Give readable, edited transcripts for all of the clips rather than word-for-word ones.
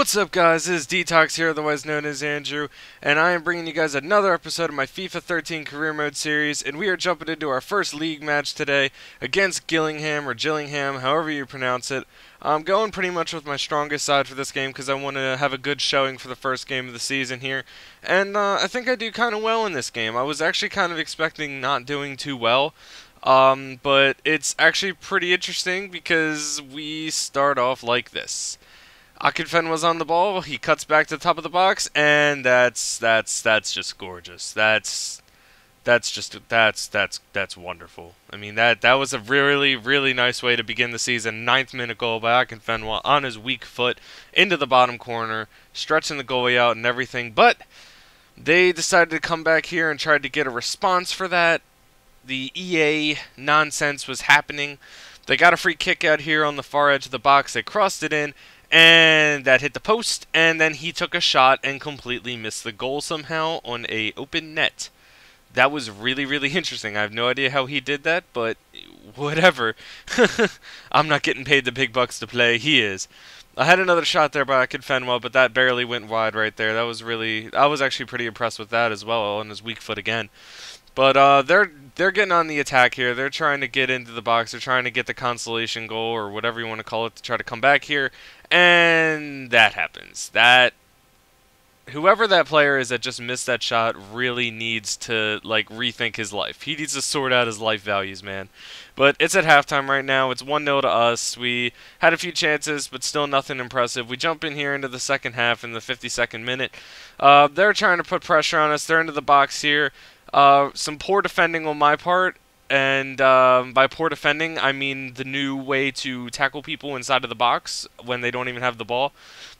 What's up, guys? This is DToxicz here, otherwise known as Andrew, and I am bringing you guys another episode of my FIFA 13 Career Mode series, and we are jumping into our first league match today against Gillingham, or Gillingham, however you pronounce it. I'm going pretty much with my strongest side for this game because I want to have a good showing for the first game of the season here, and I think I do kind of well in this game. I was actually kind of expecting not doing too well. But it's actually pretty interesting because we start off like this. Akinfen was on the ball. He cuts back to the top of the box, and that's just gorgeous. That's wonderful. I mean, that was a really nice way to begin the season. 9th-minute goal by Akinfen on his weak foot into the bottom corner, stretching the goalie out and everything. But they decided to come back here and tried to get a response for that. The EA nonsense was happening. They got a free kick out here on the far edge of the box. They crossed it in, and that hit the post, and then he took a shot and completely missed the goal somehow on a open net. That was really interesting. I have no idea how he did that, but whatever. I'm not getting paid the big bucks to play. He is. I had another shot there by Akinfenwa, but that barely went wide right there. I was actually pretty impressed with that as well on his weak foot again. But they're getting on the attack here. They're trying to get into the box. They're trying to get the consolation goal or whatever you want to call it to try to come back here, and that happens. Whoever that player is that just missed that shot really needs to rethink his life. He needs to sort out his life values, man. But it's at halftime right now. It's 1-0 to us. We had a few chances, but still nothing impressive. We jump in here into the second half in the 52nd minute. They're trying to put pressure on us. They're into the box here. Some poor defending on my part, and by poor defending, I mean the new way to tackle people inside of the box when they don't even have the ball.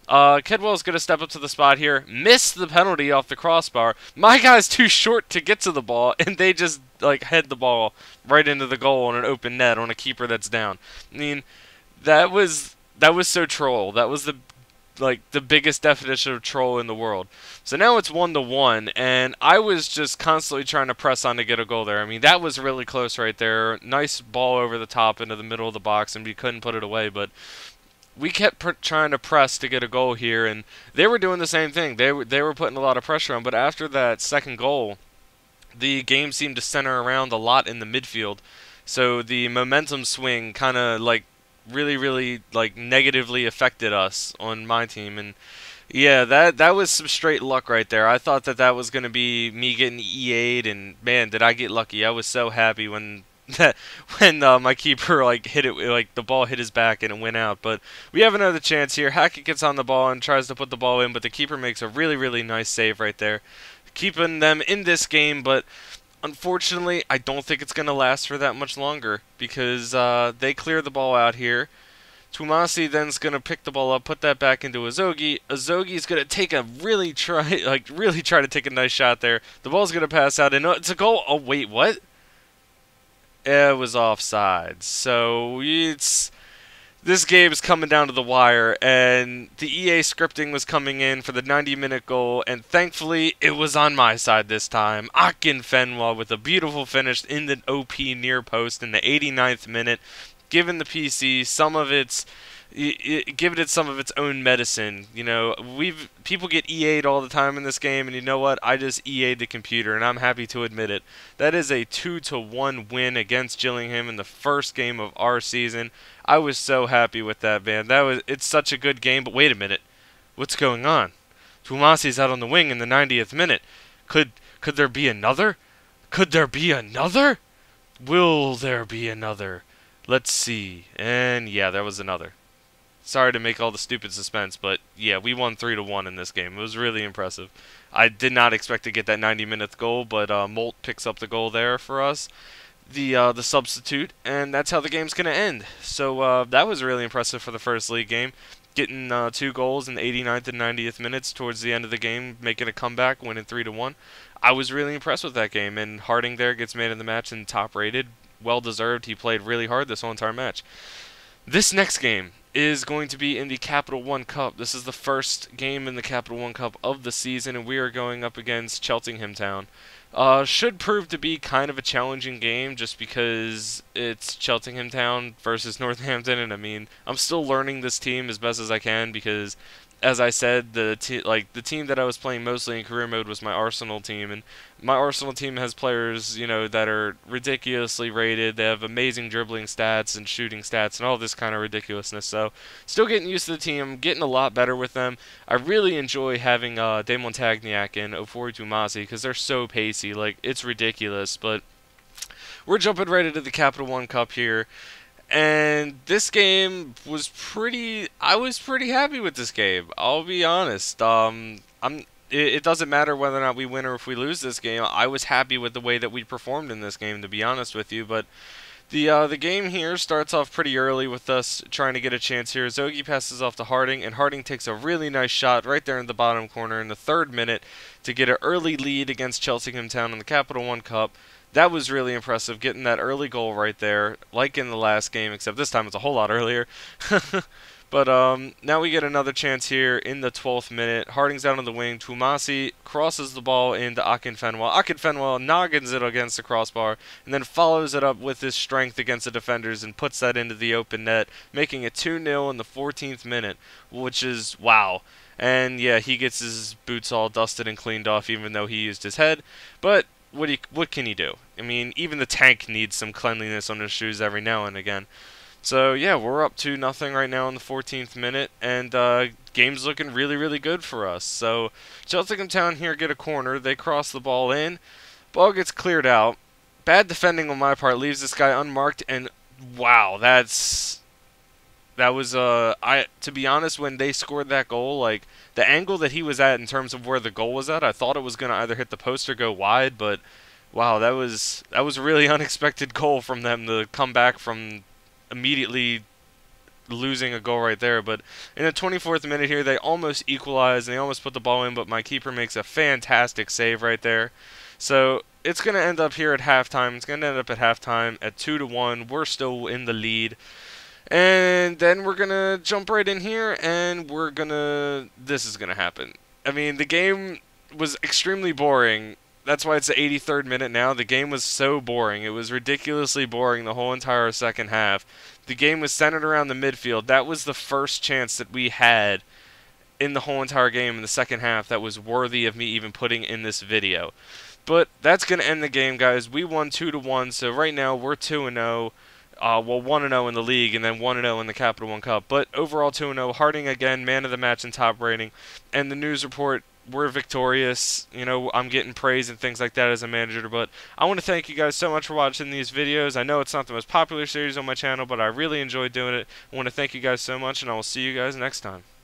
Kidwell's going to step up to the spot here, miss the penalty off the crossbar. My guy's too short to get to the ball, and they just head the ball right into the goal on an open net on a keeper that's down. I mean, that was so troll. That was the biggest definition of troll in the world. So now it's 1-1, and I was just constantly trying to press on to get a goal there. I mean, that was really close right there. Nice ball over the top into the middle of the box, and we couldn't put it away, but we kept trying to press to get a goal here, and they were doing the same thing. They were putting a lot of pressure on, but after that second goal, the game seemed to center around a lot in the midfield. So the momentum swing kind of really negatively affected us on my team, and yeah, that was some straight luck right there. I thought that was going to be me getting EA'd, and man, did I get lucky. I was so happy when my keeper hit it, the ball hit his back and it went out. But we have another chance here. Hackett gets on the ball and tries to put the ball in, but the keeper makes a really nice save right there, keeping them in this game. But unfortunately, I don't think it's going to last for that much longer because they clear the ball out here. Tumasi then's going to pick the ball up, put that back into Azogi. Azogi's going to take really try to take a nice shot there. The ball's going to pass out, and it's a goal. Oh, wait, what? It was offside. So this game is coming down to the wire, and the EA scripting was coming in for the 90-minute goal, and thankfully it was on my side this time. Akinfenwa with a beautiful finish in the OP near post in the 89th minute, giving the PC some of its some of its own medicine. You know, people get EA'd all the time in this game, and you know what? I just EA'd the computer, and I'm happy to admit it. That is a 2-1 win against Gillingham in the first game of our season. I was so happy with that, man. It's such a good game. But wait a minute, what's going on? Tumasi's out on the wing in the 90th minute. Could there be another? Could there be another? Will there be another? Let's see. And yeah, there was another. Sorry to make all the stupid suspense, but yeah, we won 3-1 in this game. It was really impressive. I did not expect to get that 90-minute goal, but Molt picks up the goal there for us, the substitute, and that's how the game's going to end. So that was really impressive for the first league game. Getting 2 goals in the 89th and 90th minutes towards the end of the game, making a comeback, winning 3-1. I was really impressed with that game, and Harding there gets man of the match and top rated. Well deserved. He played really hard this whole entire match. This next game is going to be in the Capital One Cup. This is the first game in the Capital One Cup of the season, and we are going up against Cheltenham Town. Should prove to be kind of a challenging game just because it's Cheltenham Town versus Northampton, and I mean, I'm still learning this team as best as I can because as I said, the team that I was playing mostly in career mode was my Arsenal team, and my Arsenal team has players, that are ridiculously rated. They have amazing dribbling stats and shooting stats and all this kind of ridiculousness. So, still getting used to the team, getting a lot better with them. I really enjoy having De Montagniac and Ofori Tumasi because they're so pacey. Like, it's ridiculous, but we're jumping right into the Capital One Cup here. And this game was I was pretty happy with this game. I'll be honest. It doesn't matter whether or not we win or if we lose this game. I was happy with the way that we performed in this game, to be honest with you. But the game here starts off pretty early with us trying to get a chance here. Zogi passes off to Harding, and Harding takes a really nice shot right there in the bottom corner in the 3rd minute to get an early lead against Cheltenham Town in the Capital One Cup. That was really impressive, getting that early goal right there, like in the last game, except this time it's a whole lot earlier. But now we get another chance here in the 12th minute. Harding's out on the wing. Tumasi crosses the ball into Akinfenwa. Akinfenwa noggins it against the crossbar and then follows it up with his strength against the defenders and puts that into the open net, making it 2-0 in the 14th minute, which is wow. And yeah, he gets his boots all dusted and cleaned off even though he used his head. But what can he do? I mean, even the tank needs some cleanliness on his shoes every now and again. So yeah, we're up 2-0 right now in the 14th minute, and game's looking really, really good for us. So Cheltenham Town here get a corner. They cross the ball in. Ball gets cleared out. Bad defending on my part leaves this guy unmarked, and wow, that was to be honest, when they scored that goal, like the angle that he was at in terms of where the goal was at, I thought it was gonna either hit the post or go wide, but wow, that was a really unexpected goal from them to come back from immediately losing a goal right there. But in the 24th minute here, they almost equalize and they almost put the ball in, but my keeper makes a fantastic save right there. So it's going to end up here at halftime. It's going to end up at halftime at 2-1. We're still in the lead. And then we're going to jump right in here, and this is going to happen. I mean, the game was extremely boring. That's why it's the 83rd minute now. The game was so boring. It was ridiculously boring the whole entire second half. The game was centered around the midfield. That was the first chance that we had in the whole entire game in the second half that was worthy of me even putting in this video. But that's going to end the game, guys. We won 2-1, so right now we're 2-0. Well, 1-0 in the league and then 1-0 in the Capital One Cup. But overall 2-0. Harding again, man of the match and top rating. And the news report, we're victorious. I'm getting praise and things like that as a manager. But I want to thank you guys so much for watching these videos. I know it's not the most popular series on my channel, but I really enjoy doing it. I want to thank you guys so much, and I will see you guys next time.